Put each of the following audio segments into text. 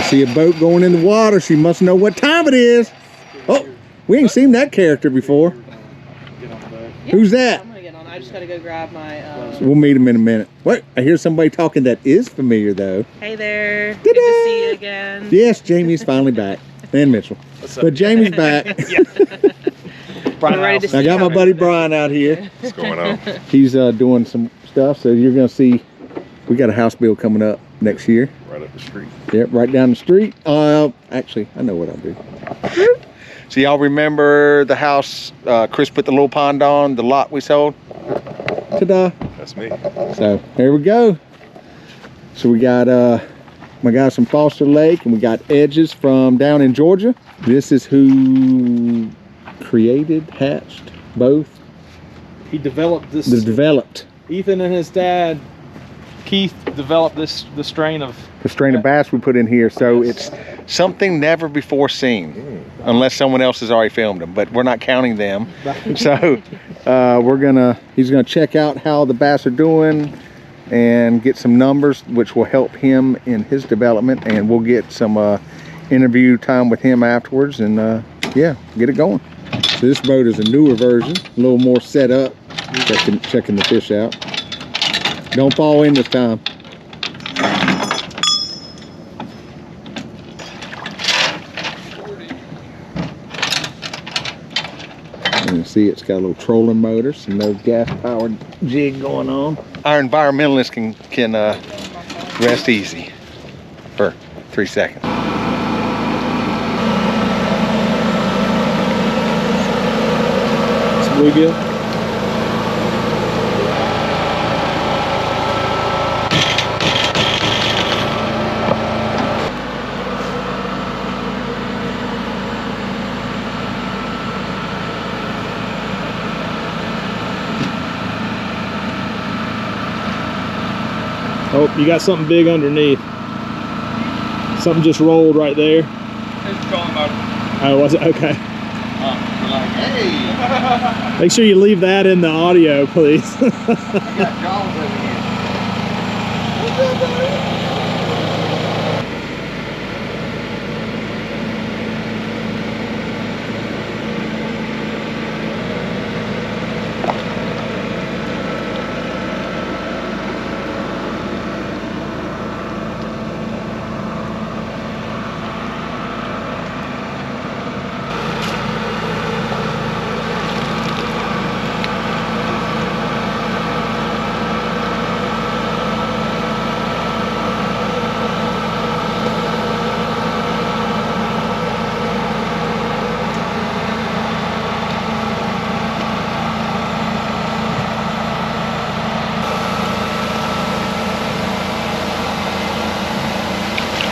see a boat going in the water. She must know what time it is. Oh, we ain't seen that character before. Who's that? I'm gonna get on. I just gotta go grab my. We'll meet him in a minute. Wait, I hear somebody talking that is familiar though. Hey there. Good to see you again. Yes, Jamie's finally back. And Mitchell. But Jamie's back. We're ready to see I got my buddy Brian out here. What's going on? He's doing some stuff, so you're gonna see we got a house build coming up next year. Right up the street. Yep, right down the street. Actually, I know what I'll do. So y'all remember the house Chris put the little pond on, the lot we sold? Ta-da. That's me. So here we go. So we got my guys from Foster Lake, and we got Edges from down in Georgia. This is who created, hatched, both. He developed this. Developed. Ethan and his dad, Keith, developed the strain of bass we put in here. So it's something never before seen, unless someone else has already filmed them. But we're not counting them. So he's gonna check out how the bass are doing and get some numbers, which will help him in his development. And we'll get some interview time with him afterwards, and yeah, get it going. So this boat is a newer version, a little more set up, checking the fish out. Don't fall in this time. You can see it's got a little trolling motor, some no gas powered jig going on. Our environmentalists can rest easy for 3 seconds. it's bluegill. Oh, you got something big underneath. Something just rolled right there. It's trolling motor. Oh, was it? Okay. We're like, hey. Make sure you leave that in the audio, please. I got jaws over here.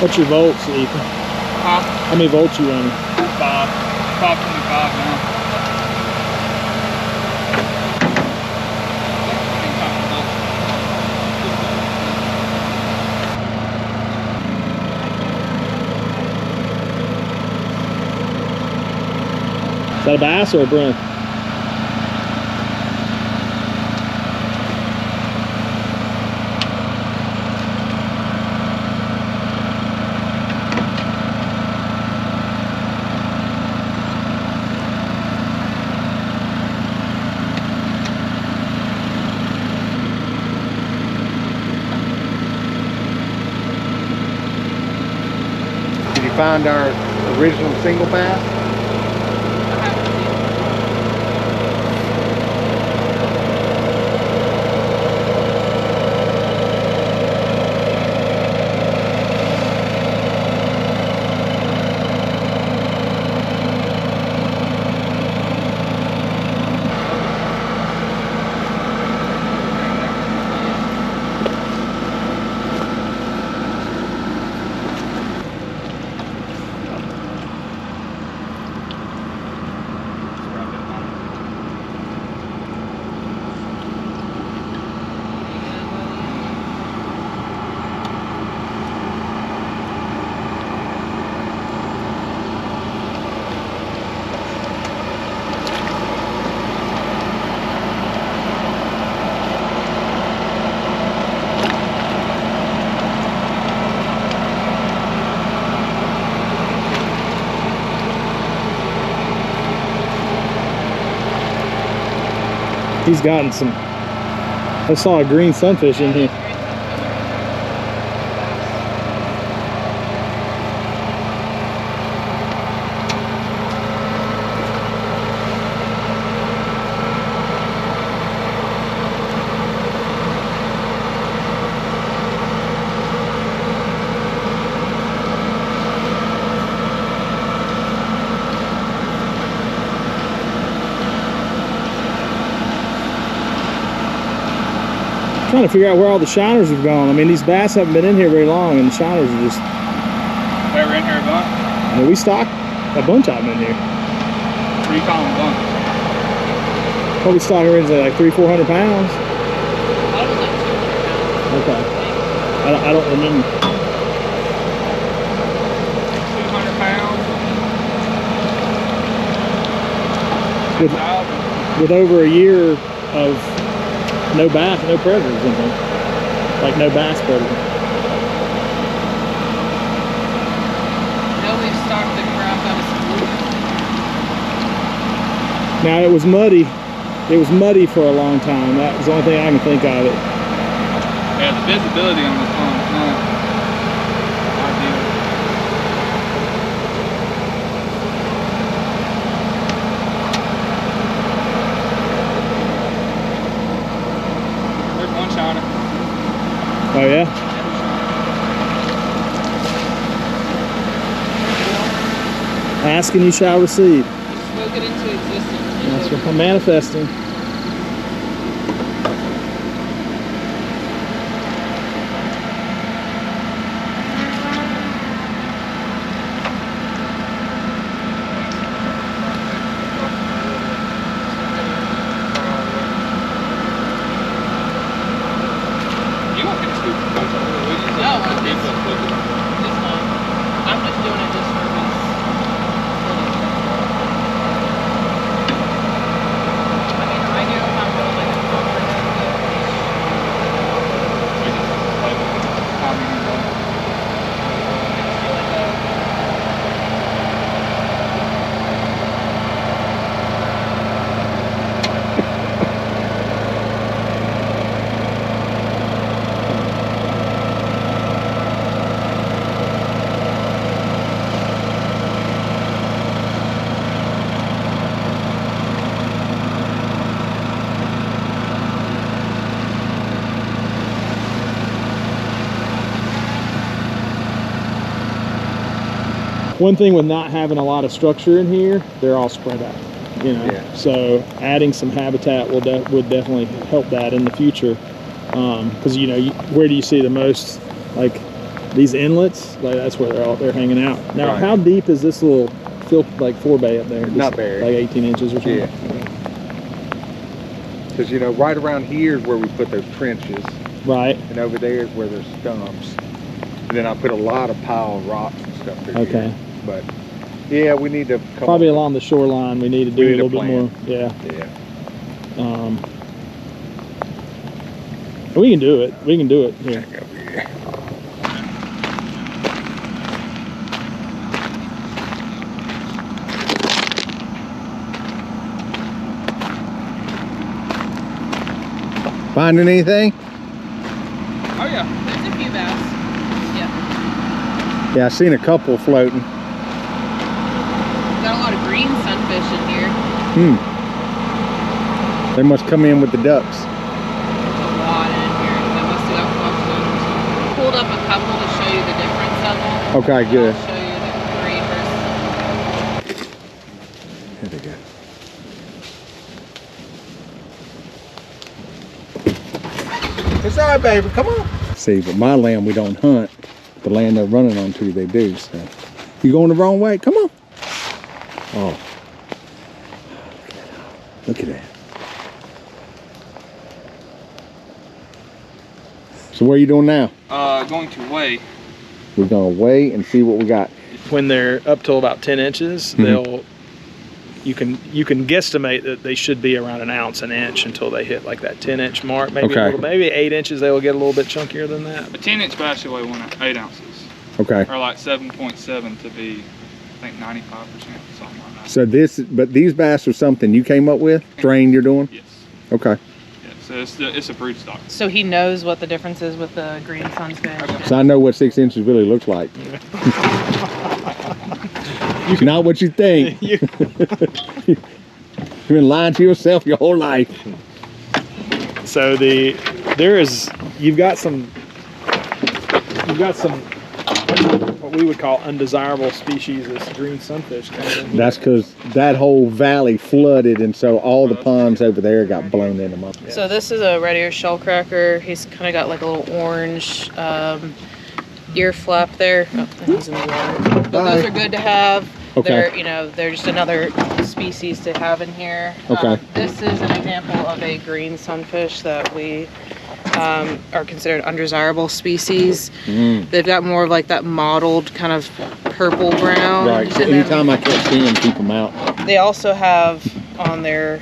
What's your volts, Ethan? How many volts you running? 525 now. Is that a bass or a brent? Did you find our original single bass? He's gotten some. I saw a green sunfish in here. Trying to figure out where all the shiners have gone. I mean, these bass haven't been in here very long, and the shiners are just. They were in here a bunch. I mean, we stocked a bunch of them in here. What do you call them, bunch? Probably stocked originally like 300-400 pounds. I was like 200 pounds. Okay. I don't remember. 200 pounds. With, 10,000. with over a year of no bass, no predators in here. Like no bass predator. No, we've stocked the crap out of some blue. Now it was muddy. It was muddy for a long time. That was the only thing I can think of it. Yeah, the visibility on this one is not ideal. There's one shiner. Oh yeah? Ask and you shall receive. Spoke it into existence. That's what I'm manifesting. You won't get a scoop of bunch of it, will you? No, it's fine. I'm just doing it just for his. I mean, I do if I'm really like a We just play with it. Tommy and Bud. One thing with not having a lot of structure in here, they're all spread out. You know, Yeah. so adding some habitat would definitely help that in the future. Because you know, where do you see the most, like these inlets? Like that's where they're hanging out. Now, Right. how deep is this little like forebay up there? Not Just very. Like 18 inches or something. Yeah. Because, you know, right around here is where we put those trenches, Right. and over there is where there's stumps. And then I put a lot of pile of rocks and stuff through Okay. here. But, yeah, we need to come Probably up along the shoreline, we need to do We a need a little bit more. Yeah. with- Yeah. We can do it. We can do it. Yeah. Check over here. Finding anything? Oh yeah. There's a few bass. Yeah. Yeah, I seen a couple floating. Got a lot of green sunfish in here. They must come in with the ducks. A lot in here. They must have got flushed out. Pulled up a couple to show you the difference of them. Okay, And good. I'll show you the green versus. Here they go. It's all right, baby. Come on. See, but my land we don't hunt. The land they're running onto, they do. So, you going the wrong way? Come on. Oh, look at that. So, what are you doing now? Going to weigh. We're gonna weigh and see what we got. When they're up to about 10 inches, you can guesstimate that they should be around an ounce an inch until they hit like that 10-inch mark. Maybe Okay. maybe 8 inches they will get a little bit chunkier than that. A 10-inch bass should weigh 8 ounces. Okay. Or like 7.7 to be, I think 95%, something like that. So but these bass are something you came up with? Strain you're doing? Yes. Okay. Yeah, so it's a brood stock. So he knows what the difference is with the green sunfish. So I know what 6 inches really looks like. Not what you think. You've been lying to yourself your whole life. So you've got some what we would call undesirable species as green sunfish coming in here. That's because that whole valley flooded, and so all the ponds over there got blown in them up. So this is a red ear shellcracker. He's kind of got like a little orange ear flap there. Oh, and he's in the water. But those are good to have. Okay. They're just another species to have in here. Okay. This is an example of a green sunfish that we are considered undesirable species. They've got more of like that mottled kind of purple brown. Right. So And then anytime I catch them, keep them out. they also have on their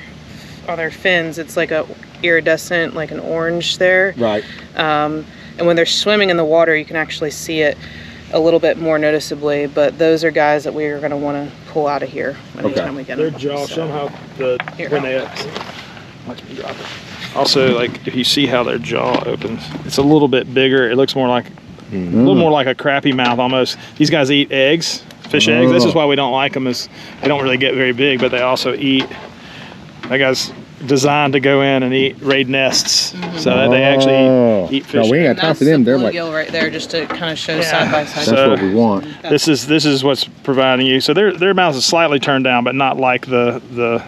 fins, it's like a iridescent, like an orange there. Right. And when they're swimming in the water, you can actually see it a little bit more noticeably, but those are guys that we are going to want to pull out of here anytime we get Their them. jaw, So, somehow here, when they watch me drop it. Also, like if you see how their jaw opens, it's a little bit bigger. It looks more like a little more like a crappy mouth almost. These guys eat eggs, fish eggs. This is why we don't like them, is they don't really get very big, but they also eat. That guy's designed to go in and raid nests, so that they actually eat fish. No, we ain't and got time that's for them. the They're like, bluegill right there, just to kind of show Yeah. side by side. that's So- what we want. This is what's providing you. So their mouth is slightly turned down, but not like the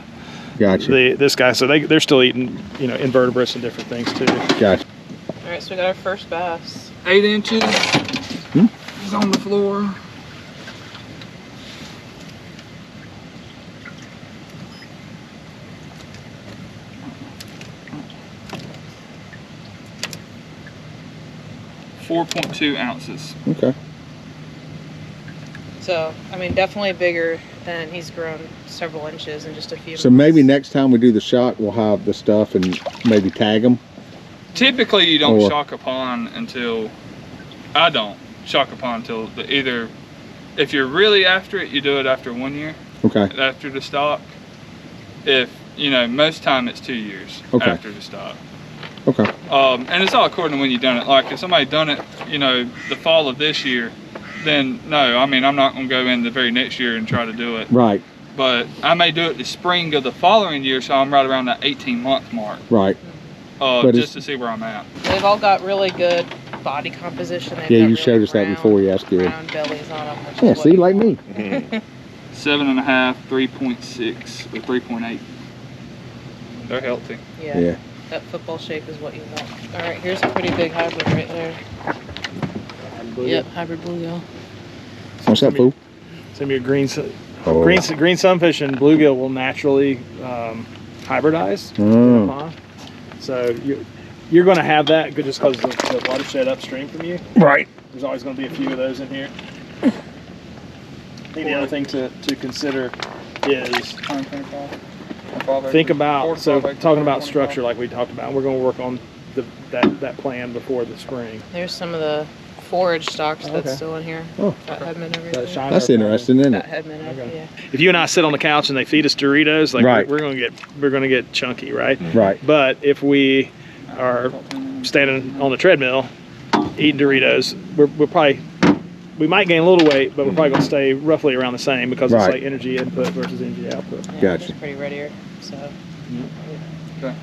Gotcha. this guy. So they're still eating invertebrates and different things too. Gotcha. All right, so we got our first bass. 8 inches. He's on the floor. .2 ounces. Okay. So, I mean, definitely bigger than he's grown several inches in just a few So months. maybe next time we do the shot, we'll have the stuff and maybe tag them. Typically, you don't Or- shock a pond until, I don't shock a pond until either, if you're really after it, you do it after 1 year, Okay. after the stock. If, most time it's 2 years Okay. after the stock. Okay. And it's all according to when you've done it. Like if somebody done it, the fall of this year, then no, I mean, I'm not gonna go in the very next year and try to do it. Right. But I may do it the spring of the following year, so I'm right around that 18-month mark, Right. But just to see where I'm at. They've all got really good body composition. They've Yeah, got you showed really us that round- before. Yeah, that's good. Round bellies on them. Which Yeah. is what See, you like want. me. 7.5, 3.6, or 3.8. They're healthy. Yeah. Yeah. That football shape is what you want. All right, here's a pretty big hybrid right there. Yep, hybrid bluegill. What's up, fool? Some of your green Oh. green sunfish and bluegill will naturally hybridize in the Oh. pond. So you're going to have that just because of the watershed upstream from you. Right. There's always going to be a few of those in here. I think the other thing to consider is think about, so talking about structure like we talked about, we're going to work on that plan before the spring. There's some of the forage stocks that's Okay. still in here. Oh. That Headman over there. That's interesting, isn't That it? Headman over, yeah. If you and I sit on the couch and they feed us Doritos, like Right. we're going to get chunky, right? Right. But if we are standing on the treadmill eating Doritos, we might gain a little weight, but we're probably going to stay roughly around the same because it's Right. like energy input versus energy output. Yeah, Gotcha. it's pretty red ear. So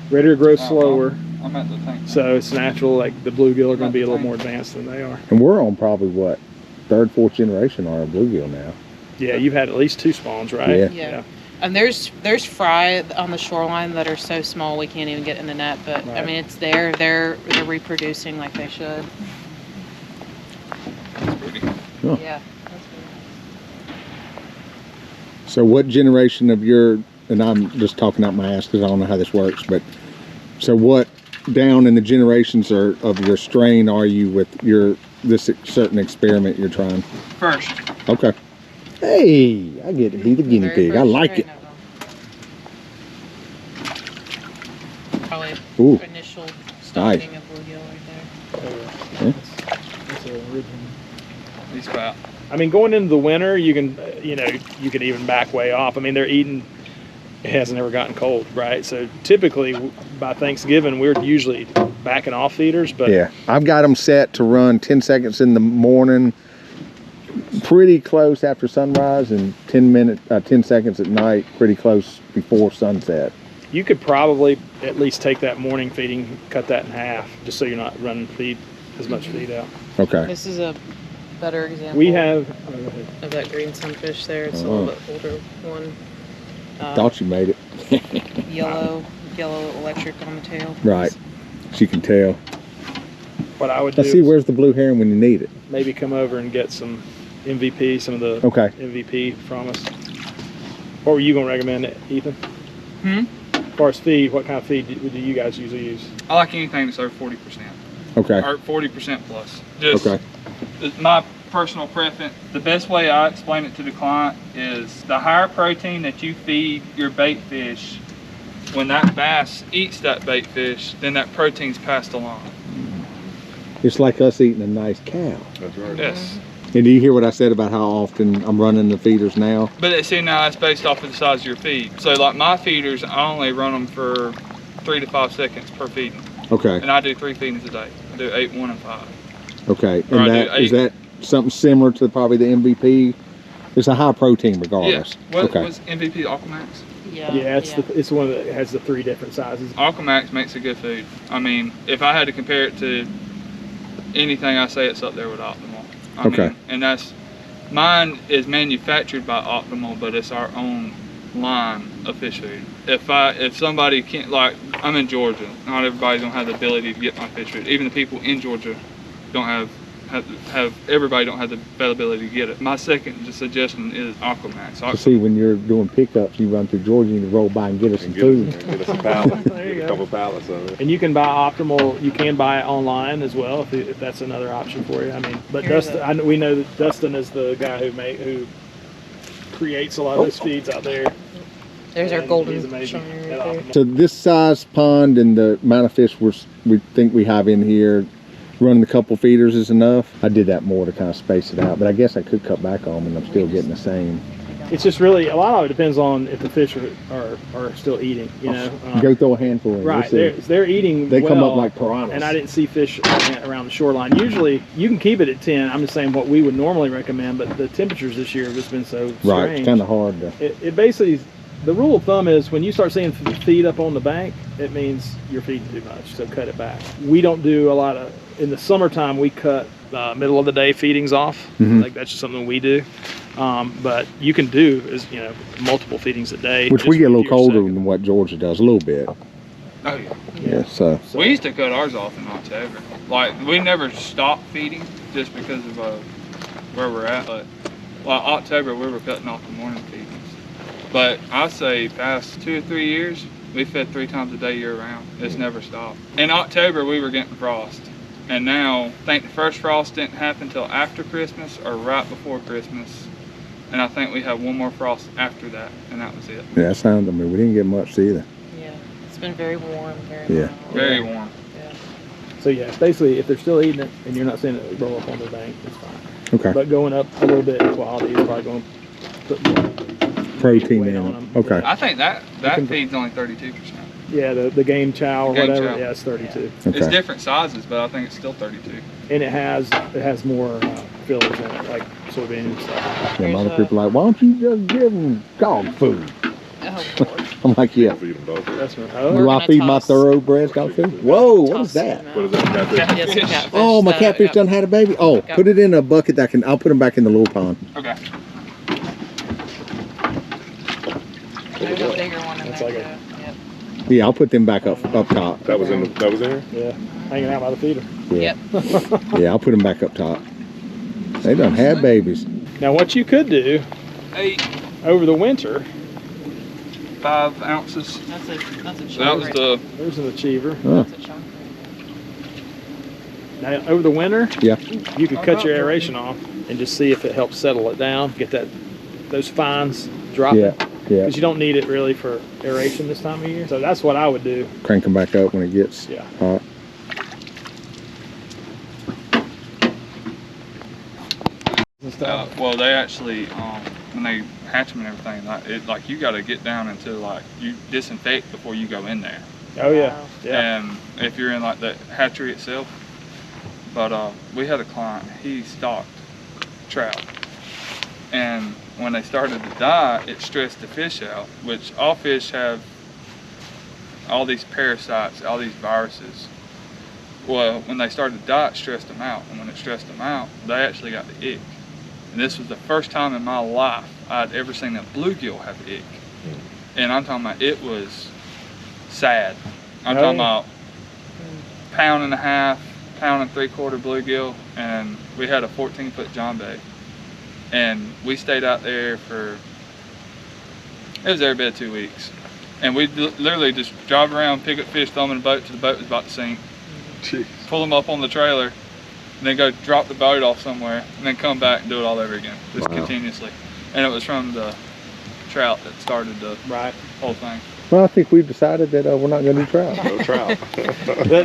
Redder grows slower, I'm at the tank. so it's natural. Like the bluegill are going to be a little more advanced than they are. And we're on probably what, third, fourth generation on our bluegill now. Yeah, you've had at least 2 spawns, right? Yeah. yeah. And there's fry on the shoreline that are so small we can't even get in the net. But I Right. mean, it's there. They're reproducing like they should. That's pretty. Oh. Yeah. That's really nice. So what generation of your, and I'm just talking out my ass because I don't know how this works, but so what down in the generations of your strain are you with this certain experiment you're trying? First. Okay. Hey, I get to be the guinea Very pig. I first like it. strain of them. Probably Ooh. initial stocking of bluegill right there. That's a original. He's about. I mean, going into the winter, you can, you can even back way off. I mean, they're eating it hasn't ever gotten cold, right? So typically by Thanksgiving, we're usually backing off feeders, but Yeah, I've got them set to run 10 seconds in the morning, pretty close after sunrise, and 10 seconds at night, pretty close before sunset. you could probably at least take that morning feeding, cut that in half, just so you're not running as much feed out. Okay. This is a better example We have, of that green sunfish there. It's a little bit older one. Thought you made it. Yellow electric on the tail. Right. She can tell. what I would do Let's see, is where's the blue heron when you need it? maybe come over and get some MVP, some of the Okay. MVP from us. What were you going to recommend, Ethan? Hmm? As far as feed, what kind of feed do you guys usually use? I like anything that's over 40%. Okay. Or 40% plus. Just Okay. my personal preference. The best way I explain it to the client is the higher protein that you feed your bait fish, when that bass eats that bait fish, then that protein's passed along. It's like us eating a nice cow. That's right. Yes. And do you hear what I said about how often I'm running the feeders now? But see, now that's based off of the size of your feed. So like my feeders, I only run them for 3 to 5 seconds per feeding. Okay. And I do 3 feedings a day. I do 8, 1, and 5. Okay. Or I And do is that something similar to probably the MVP? It's a high protein regardless. Yeah. What Okay. was MVP Aquamax? Yeah, it's one that has the 3 different sizes. Aquamax makes a good food. I mean, if I had to compare it to anything, I say it's up there with Optimal. I Okay. mean, and that's, mine is manufactured by Optimal, but it's our own line of fish food. If somebody can't, like, I'm in Georgia, not everybody don't have the ability to get my fish food. Even the people in Georgia don't have everybody don't have the availability to get it. My second suggestion is Aquamax. So see, when you're doing pickups, you run through Georgia, you need to roll by and get us some And food. get us a pallet. There you Get a go. couple pallets of it. And you can buy Optimal. You can buy it online as well if that's another option for you. I mean, but Here's Dustin, we know that Dustin is the guy who creates a lot of those feeds out there. There's our And golden he's amazing shiner at right there. Optimal. So this size pond and the amount of fish we think we have in here, running a couple feeders is enough. I did that more to kind of space it out, but I guess I could cut back on them and I'm still getting the same. It's just really a lot of it depends on if the fish are still eating. You know, Go throw a handful in. right? We'll see. They're eating. They come up well, like piranhas. And I didn't see fish around the shoreline. Usually, you can keep it at 10. I'm just saying what we would normally recommend, but the temperatures this year have just been so strange. Right, it's kind of hard to. It basically, the rule of thumb is when you start seeing feed up on the bank, it means you're feeding too much, so cut it back. We don't do a lot of, in the summertime, we cut middle of the day feedings off. Like that's just something we do. But you can do is, multiple feedings a day. Which just we get a for little your colder second. than what Georgia does, a little bit. Oh yeah. Yeah, so. We used to cut ours off in October. Like, we never stopped feeding just because of where we're at. But like October, we were cutting off the morning feedings. But I'd say past 2 or 3 years, we fed 3 times a day year round. It's never stopped. In October, we were getting frost. And now, I think the first frost didn't happen until after Christmas or right before Christmas. And I think we had one more frost after that, and that was it. Yeah, that sounds, I mean, we didn't get much either. Yeah, it's been very warm, very Yeah. mild. Very warm. Yeah. So yeah, it's basically if they're still eating it and you're not seeing it roll up on the bank, it's fine. Okay. But going up a little bit in quality is probably going to put more Protein weight in on them. them. Okay. I think that can- feed's only 32%. Yeah, the game chow or Game whatever. chow. Yeah, it's 32, It's Okay. different sizes, but I think it's still 32. and it has more fillers in it, like soybean and stuff. Yeah, a lot of Here's people are like, why don't you just give them dog food? Oh, Lord. I'm like, yeah. Feed them dog food. That's right. Do Oh, I gonna feed my toss- thoroughbreds dog food? Whoa, what is Toss them that? out. What is that? Catfish? Yeah, some catfish. Oh, my catfish yeah. done had a baby? Oh, Yep. put it in a bucket that I'll put them back in the little pond. Okay. There's a bigger one in That's there, like a- too. Yep. Yeah, I'll put them back up top. That was in here? yeah, hanging out by the feeder. Yeah. Yep. Yeah, I'll put them back up top. They done had babies. Now, what you could do 8, over the winter, 5 ounces. That's a chunk. So that was right the, there's an achiever. Huh. That's a chunk. Now, over the winter, Yeah. you could cut your aeration off and just see if it helps settle it down, get those fines dropping. Yeah. Yeah. Because you don't need it really for aeration this time of year. So that's what I would do. Crank them back up when it gets Yeah. hot. And stuff. well, they actually, when they hatch them and everything, like you got to get down into like you disinfect before you go in there. Oh yeah, Wow. yeah. And if you're in like the hatchery itself, but we had a client, he stocked trout, and when they started to die, it stressed the fish out, which all fish have all these parasites, all these viruses. Well, when they started to die, it stressed them out, and when it stressed them out, they actually got the ick. And this was the first time in my life I'd ever seen a bluegill have the ick. And I'm talking about, it was sad. I'm talking about pound and a half, pound and 3/4 bluegill, and we had a 14-foot john bay. And we stayed out there for, it was every bit of 2 weeks. And we literally just drive around, pick up fish, throw them in the boat till the boat was about to sink. Jeez. Pull them up on the trailer, and then go drop the boat off somewhere, and then come back and do it all over again, just continuously. And it was from the trout that started the whole thing. Well, I think we've decided that we're not going to do trout. No trout.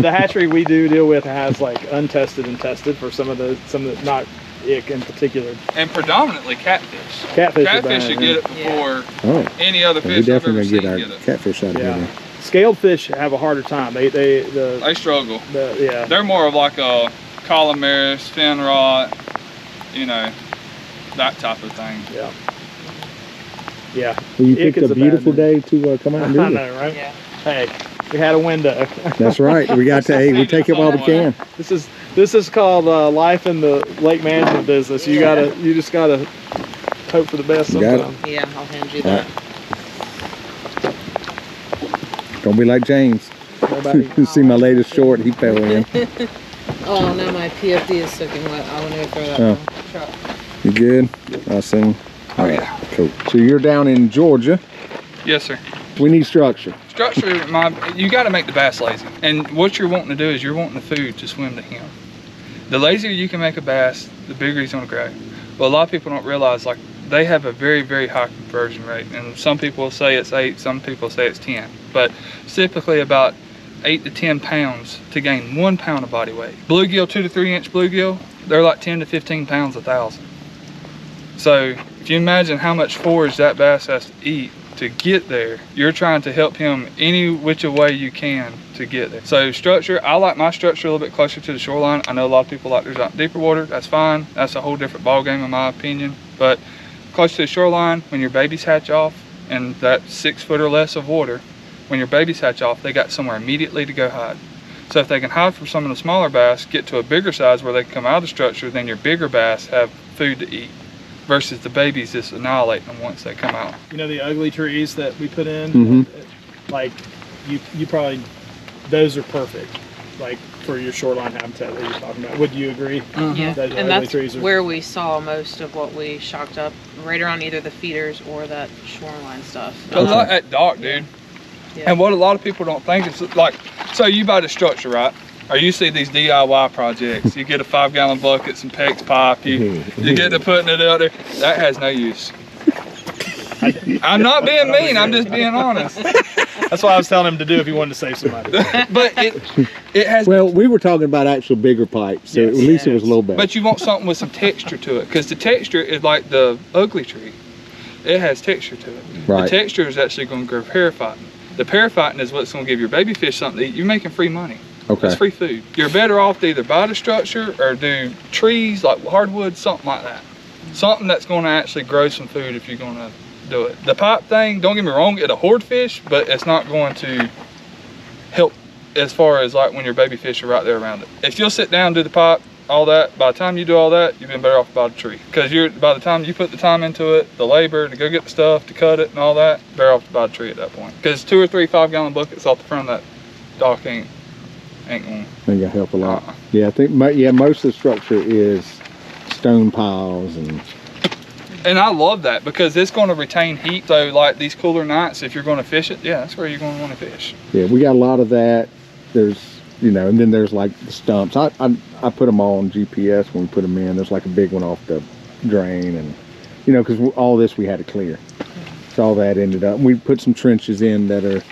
The hatchery we do deal with has like untested and tested for some of the not ick in particular. And predominantly catfish. Catfish are Catfish bad, you get it before Oh, any other we fish I've definitely ever going seen to get our get it. catfish out of Yeah. here. Scaled fish have a harder time. They struggle. yeah. They're more of like a columbarius, fin rot, you know, that type of thing. Yeah. Yeah. Well, you Ick picked is a a bad beautiful news. day to come out and do I it. know, right? Yeah. Hey, we had a window. That's right. We got to, hey, we take it while we can. This is called life in the lake management business. You just gotta hope for the best You got it. sometimes. Yeah, I'll hand you All that. Don't be like James. What about you? You see my latest short, he fell in. Oh, now my PFD is soaking wet. I want to throw that Oh. in the truck. You good? I see. Oh yeah. Cool. So you're down in Georgia. Yes, sir. We need structure. Structure, you got to make the bass lazy. And what you're wanting to do is you're wanting the food to swim to him. The lazier you can make a bass, the bigger he's going to grow. But a lot of people don't realize, like, they have a very, very high conversion rate. And some people say it's 8, some people say it's 10. But it's typically about 8 to 10 pounds to gain 1 pound of body weight. Bluegill, 2 to 3 inch bluegill, they're like 10 to 15 pounds a thousand. So if you imagine how much forage that bass has to eat to get there, you're trying to help him any which way you can to get there. So structure, I like my structure a little bit closer to the shoreline. I know a lot of people like theirs out in deeper water. That's fine. That's a whole different ball game in my opinion. But close to the shoreline, when your babies hatch off and that 6 foot or less of water, when your babies hatch off, they got somewhere immediately to go hide. So if they can hide from some of the smaller bass, get to a bigger size where they can come out of the structure, then your bigger bass have food to eat. Versus the babies just annihilate them once they come out. You know the ugly trees that we put in? Mhm. Like, you probably, those are perfect, like, for your shoreline habitat that you're talking about. Would you agree? Yeah, That and ugly that's trees are- where we saw most of what we shocked up, right around either the feeders or that shoreline stuff. A lot at dock, dude. Yeah. And what a lot of people don't think is like, so you buy the structure, right? Or you see these DIY projects. You get a 5-gallon bucket, some PEX pipe, you get to putting it out there. That has no use. I'm not being mean, I'm just being honest. That's what I was telling him to do if he wanted to save somebody. But it has, Well, we were talking about actual bigger pipes, so Yes. at least it was a little better. but you want something with some texture to it, because the texture is like the ugly tree. It has texture to it. Right. The texture is actually going to grow paraphyton. The paraphyton is what's going to give your baby fish something to eat. You're making free money. Okay. It's free food. You're better off to either buy the structure or do trees like hardwood, something like that. Something that's going to actually grow some food if you're going to do it. The pipe thing, don't get me wrong, it'll hoard fish, but it's not going to help as far as like when your baby fish are right there around it. If you'll sit down, do the pipe, all that, by the time you do all that, you've been better off about a tree. Because by the time you put the time into it, the labor to go get the stuff, to cut it and all that, better off to buy a tree at that point. Because 2 or 3 5-gallon buckets off the front of that dock ain't going. I think that'll help a lot. Uh-uh. Yeah, I think most of the structure is stone piles And I love that because it's going to retain heat. So like these cooler nights, if you're going to fish it, yeah, that's where you're going to want to fish. yeah, we got a lot of that. There's, you know, and then there's like the stumps. I put them all on GPS when we put them in. There's like a big one off the drain, and you know, because all this we had to clear. So all that ended up. We put some trenches in that are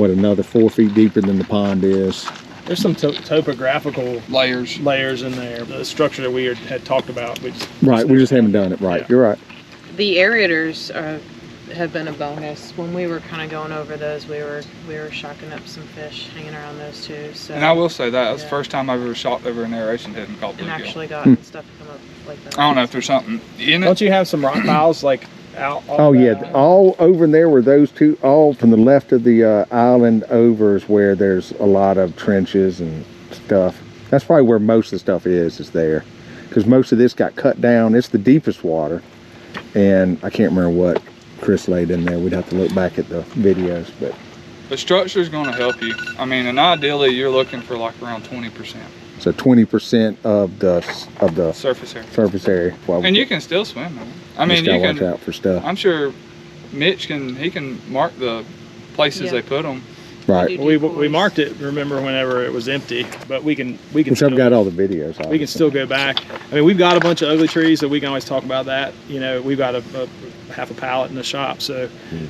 another 4 feet deeper than the pond is. There's some topographical Layers. layers in there. The structure that we had talked about, we just Right, we just haven't done it right. Yeah. You're right. The aerators have been a bonus. When we were kind of going over those, we were shocking up some fish hanging around those too. So And I will say that was yeah. the first time I've ever shot over an aeration head and caught and bluegill. actually gotten stuff to come up like that. I don't know if there's something in it. Don't you have some rock piles like out? Oh yeah, all over there where those two, all from the left of the island over is where there's a lot of trenches and stuff. That's probably where most of the stuff is there. Because most of this got cut down. It's the deepest water. And I can't remember what Chris laid in there. We'd have to look back at the videos, but The structure is going to help you. I mean, and ideally you're looking for like around 20% so 20% of the surface area. surface area. Well, And you can still swim, man. I just mean, gotta you watch can. out for stuff. I'm sure Mitch can mark the places Yeah. they put them. Right. We marked it. Remember, whenever it was empty, but we can Which still, I've got all the videos. we can obviously. still go back. I mean, we've got a bunch of ugly trees, so we can always talk about that. You know, we've got a half a pallet in the shop, so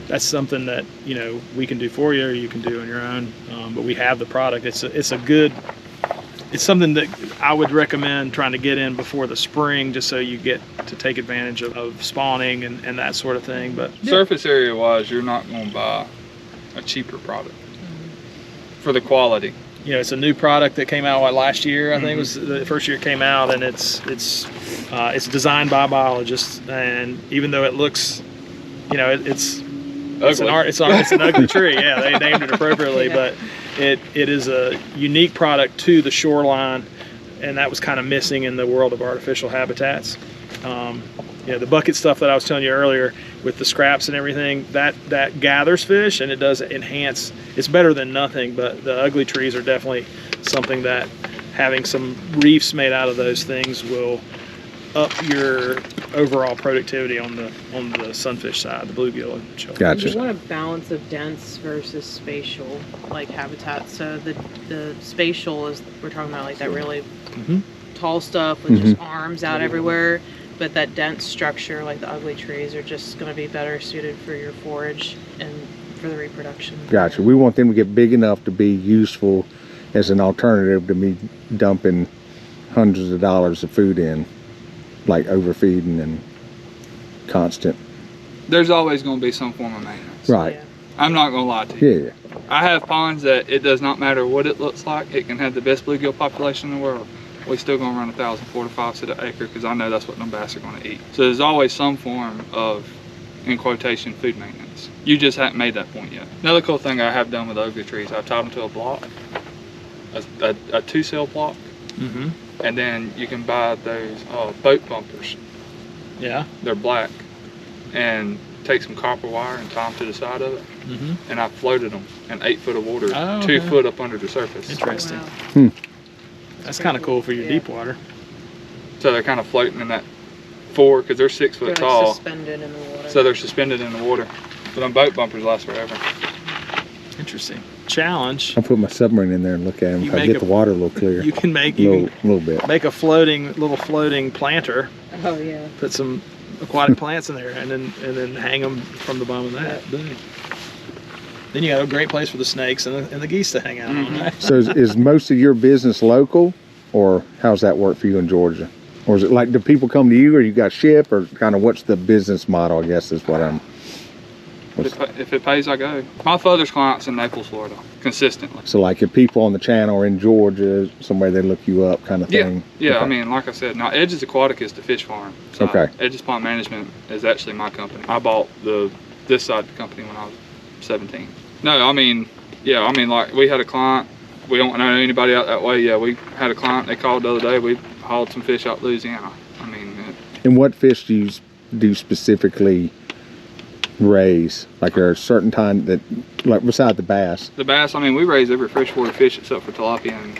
that's something that, you know, we can do for you, or you can do on your own. But we have the product. It's something that I would recommend trying to get in before the spring, just so you get to take advantage of spawning and that sort of thing. But Surface area wise, you're not going to buy a cheaper product for the quality. you know, it's a new product that came out last year. I think it was the first year it came out, and it's designed by biologists. And even though it looks, you know, it's an art, it's an ugly tree. Yeah, they named it appropriately, but it is a unique product to the shoreline, and that was kind of missing in the world of artificial habitats. You know, the bucket stuff that I was telling you earlier with the scraps and everything, that gathers fish, and it does enhance. It's better than nothing, but the ugly trees are definitely something that having some reefs made out of those things will up your overall productivity on the sunfish side, the bluegill and shell. Gotcha. You want a balance of dense versus spatial, like habitat. So the spatial is, we're talking about like that really tall stuff with just arms out everywhere. But that dense structure, like the ugly trees, are just going to be better suited for your forage and for the reproduction. Gotcha. We want them to get big enough to be useful as an alternative to me dumping hundreds of dollars of food in, like overfeeding and constant. There's always going to be some form of maintenance. Right. Yeah. I'm not going to lie to you. Yeah. I have ponds that it does not matter what it looks like. It can have the best bluegill population in the world. We still gonna run 1,000 4-5 to the acre because I know that's what them bass are gonna eat. So there's always some form of, in quotation, food maintenance. You just haven't made that point yet. Another cool thing I have done with ugly trees, I've tied them to a block, a 2-cell block, and then you can buy those boat bumpers. Yeah. They're black, and take some copper wire and tie them to the side of it. And I floated them in 8 foot of water, Oh, 2 okay. foot up under the surface. Interesting. Wow. That's kind of cool for your Yeah. deep water. So they're kind of floating in that 4, because they're 6 foot They're like tall. suspended in the water. So they're suspended in the water. But them boat bumpers last forever. Interesting. Challenge. I'll put my submarine in there and look at them You if I make get a- the water a little clear. You can make a little bit. make a little floating planter. Oh yeah. Put some aquatic plants in there, and then hang them from the bottom of that. Boom. Then you got a great place for the snakes and the geese to hang out on. Right? So is most of your business local, or how's that work for you in Georgia? Or is it like, do people come to you, or you got ship, or kind of what's the business model, I guess is what I'm... If it pays, I go. My father's clients in Naples, Florida, consistently. So like if people on the channel are in Georgia, somewhere they look you up kind of thing? Yeah. Okay. I mean, like I said, now Edge's Aquatic is the fish farm. So Okay. Edge's Pond Management is actually my company. I bought this side of the company when I was 17. No, I mean, yeah, I mean, like we had a client. We don't know anybody out that way. Yeah, we had a client. They called the other day. We hauled some fish out Louisiana. I mean, And what fish do you do specifically raise? Like there are certain time that, like beside the bass? the bass. I mean, we raise every freshwater fish except for tilapia and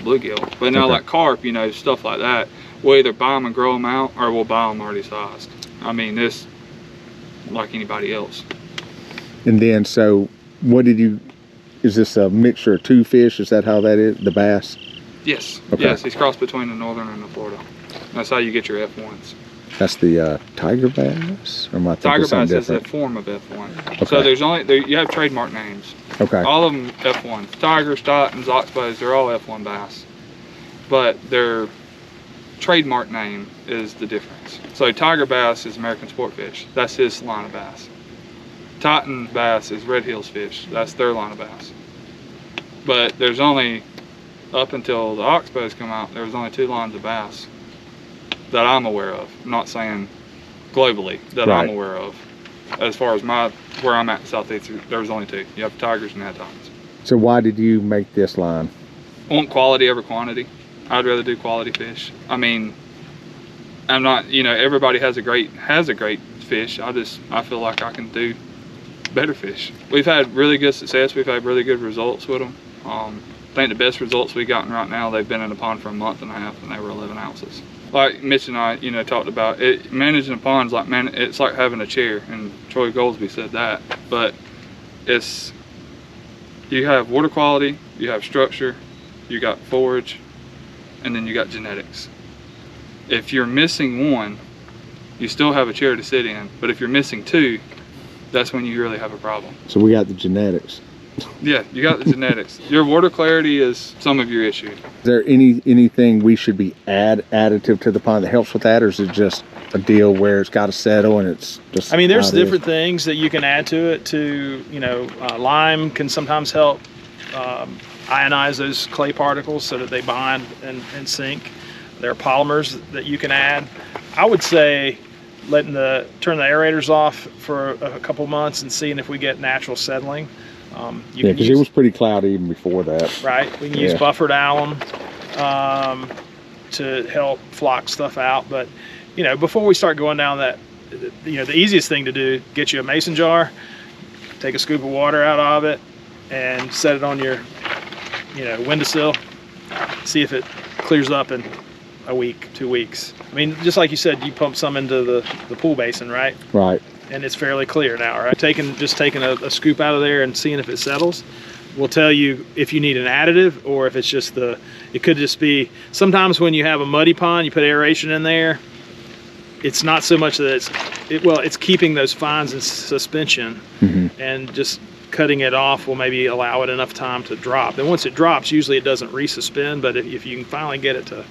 bluegill. But now, Okay. like carp, you know, stuff like that, we'll either buy them and grow them out, or we'll buy them already sized. I mean, this like anybody else. And then, so what did you, is this a mixture of two fish? Is that how that is, the bass? Yes. Okay. Yes, he's crossed between the northern and the Florida. That's how you get your F1s. That's the tiger bass? Or am I thinking Tiger something bass is a different? form of F1. Okay. So there's you have trademark names. Okay. All of them F1s. Tigers, Titans, Oxbows, they're all F1 bass. But they're trademark name is the difference. So tiger bass is American sport fish. That's his line of bass. Titan bass is Red Hills fish. That's their line of bass. But there's only, up until the oxbows come out, there was only 2 lines of bass that I'm aware of. I'm not saying globally that I'm aware of. As far as where I'm at in Southeast, there's only 2. You have tigers and you have titans. So why did you make this line? I want quality over quantity. I'd rather do quality fish. I mean, I'm not, you know, everybody has a great fish. I feel like I can do better fish. We've had really good success. We've had really good results with them. I think the best results we've gotten right now, they've been in the pond for a month and a half and they were 11 ounces. Like Mitch and I, you know, talked about it, managing a pond's like, it's like having a chair, and Troy Goldsby said that. But you have water quality, you have structure, you got forage, and then you got genetics. If you're missing one, you still have a chair to sit in. But if you're missing 2, that's when you really have a problem. So we got the genetics. Yeah, you got the genetics. Your water clarity is some of your issue. Is there anything we should be additive to the pond that helps with that, or is it just a deal where it's got to settle and it's just? I mean, there's different things that you can add to it. Lime can sometimes help ionize those clay particles so that they bind and sink. There are polymers that you can add. I would say turn the aerators off for a couple months and seeing if we get natural settling. Yeah, because it was pretty cloudy even before that. Right, we can use buffered alum to help flock stuff out. But you know, before we start going down that, you know, the easiest thing to do, get you a mason jar, take a scoop of water out of it, and set it on your, you know, windowsill. See if it clears up in a week, 2 weeks. I mean, just like you said, you pump some into the pool basin, right? Right. And it's fairly clear now, right? Just taking a scoop out of there and seeing if it settles will tell you if you need an additive or if it's just it could just be, sometimes when you have a muddy pond, you put aeration in there, it's not so much that it's keeping those fines in suspension, and just cutting it off will maybe allow it enough time to drop. And once it drops, usually it doesn't resuspend, but if you can finally get it to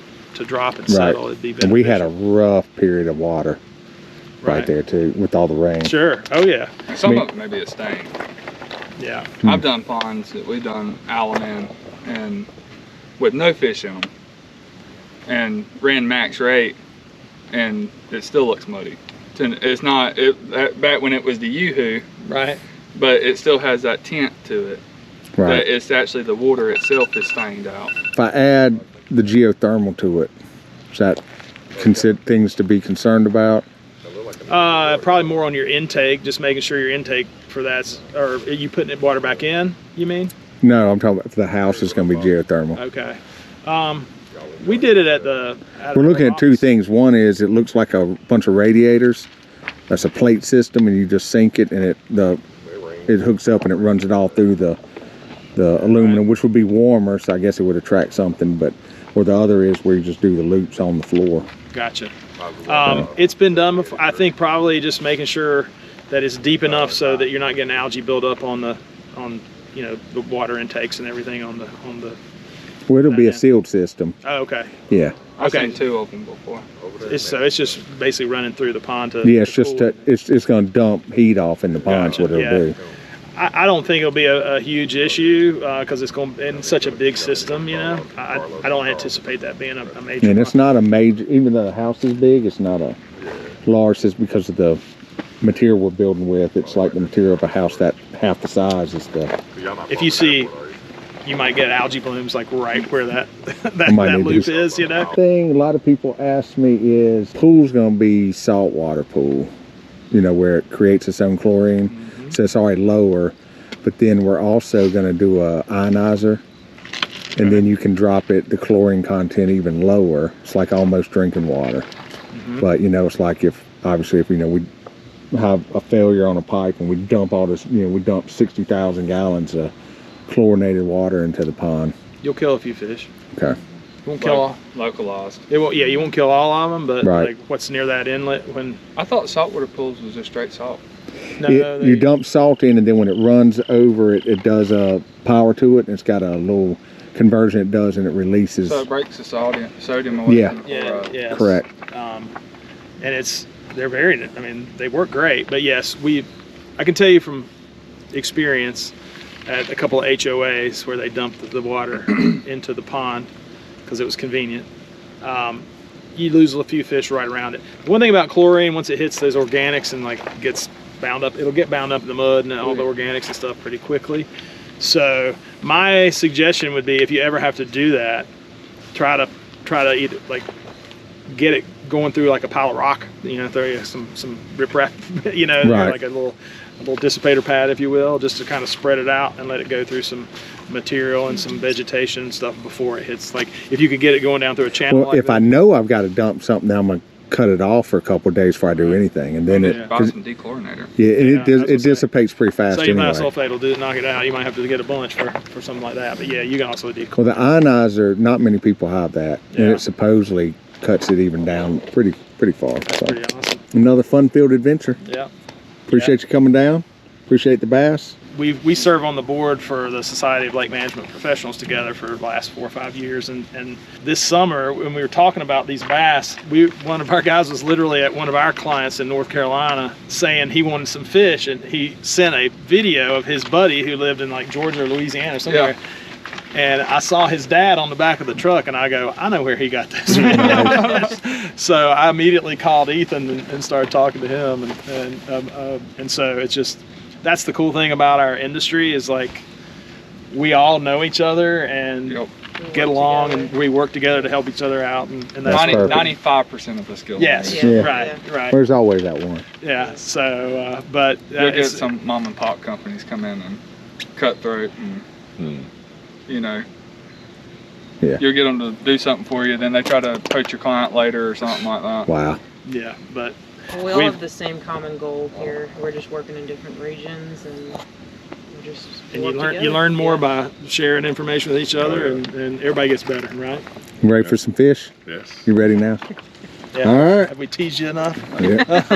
drop and settle, it'd be beneficial. And we had a rough period of water. Right there too, with all the rain. Sure. Oh yeah. Some of it may be a stain. Yeah. I've done ponds that we've done alum in and with no fish in them, and ran max rate, and it still looks muddy. It's not back when it was the Yoo-hoo. Right. But it still has that tint to it. Right. That it's actually the water itself is stained out. If I add the geothermal to it, is that consider things to be concerned about? Probably more on your intake, just making sure your intake for that, or are you putting water back in, you mean? No, I'm talking about the house is going to be geothermal. Okay. We did it We're looking at 2 things. One is it looks like a bunch of radiators. That's a plate system, and you just sink it, and it hooks up and it runs it all through the aluminum, which would be warmer, so I guess it would attract something. But or the other is where you just do the loops on the floor. Gotcha. It's been done before. I think probably just making sure that it's deep enough so that you're not getting algae build up on the water intakes and everything on the. Well, it'll be a sealed system. Oh, okay. Yeah. I've seen 2 open before. So it's just basically running through the pond to. Yeah, it's going to dump heat off in the pond. Gotcha. What it'll do. I don't think it'll be a huge issue because it's going in such a big system. You know, I don't anticipate that being a major. And it's not a major, even though the house is big, it's not a large. It's because of the material we're building with. It's like the material of a house that half the size is the. If you see, you might get algae blooms like right where that loop is. You know. Thing a lot of people ask me is pool's going to be saltwater pool, you know, where it creates its own chlorine. So it's already lower, but then we're also going to do a ionizer, and then you can drop the chlorine content even lower. It's like almost drinking water. But you know, it's like if you know we have a failure on a pipe and we dump all this, you know, we dump 60,000 gallons of chlorinated water into the pond. You'll kill a few fish. Okay. You won't kill all. Localized. It won't. Yeah, you won't kill all of them, but right. Like what's near that inlet when. I thought saltwater pools was just straight salt. No, you dump salt in, and then when it runs over, it does a power to it, and it's got a little conversion it does, and it releases. So it breaks the sodium away. Yeah. From the Yeah, chloride. yes. Correct. And they're very, I mean, they work great. But yes, I can tell you from experience at a couple of HOAs where they dumped the water into the pond because it was convenient. You lose a few fish right around it. One thing about chlorine, once it hits those organics and like gets bound up, it'll get bound up in the mud and all the organics and stuff pretty quickly. So my suggestion would be, if you ever have to do that, try to either like get it going through like a pile of rock, throw you some riprap, Right. like a little dissipator pad, if you will, just to kind of spread it out and let it go through some material and some vegetation and stuff before it hits. Like if you could get it going down through a channel. Well, like if that. I know I've got to dump something, then I'm gonna cut it off for a couple of days before I do anything, and then Yeah. Buy some dechlorinator. it dissipates pretty fast Sodium anyway. sulfate will knock it out. You might have to get a bunch for something like that. But yeah, you can also do. Well, the ionizer, not many people have that, and Yeah. it supposedly cuts it even down pretty far. That's So pretty awesome. another fun-filled adventure. Yeah. Appreciate you coming down. Appreciate the bass. We serve on the board for the Society of Lake Management Professionals together for the last 4 or 5 years, and this summer when we were talking about these bass, one of our guys was literally at one of our clients in North Carolina saying he wanted some fish, and he sent a video of his buddy who lived in like Georgia or Louisiana or somewhere. Yeah. And I saw his dad on the back of the truck, and I go, I know where he got this. So I immediately called Ethan and started talking to him, and so it's just, that's the cool thing about our industry is like we all know each other and Yep. get along, and we work together to help each other out, and that's perfect. 95% of the skill. yes, Yeah. right, There's always that one. yeah. So, but You'll get it's- some mom and pop companies come in and cutthroat and Yeah. you'll get them to do something for you, then they try to poach your client later or something like that. Wow. yeah, but We all We've- have the same common goal here. We're just working in different regions, and we're just and you work learn together. learn more Yeah. by sharing information with each other, and everybody gets better, right? You ready for some fish? Yes. You ready now? Yeah. All right. Have we teased you enough? Yeah.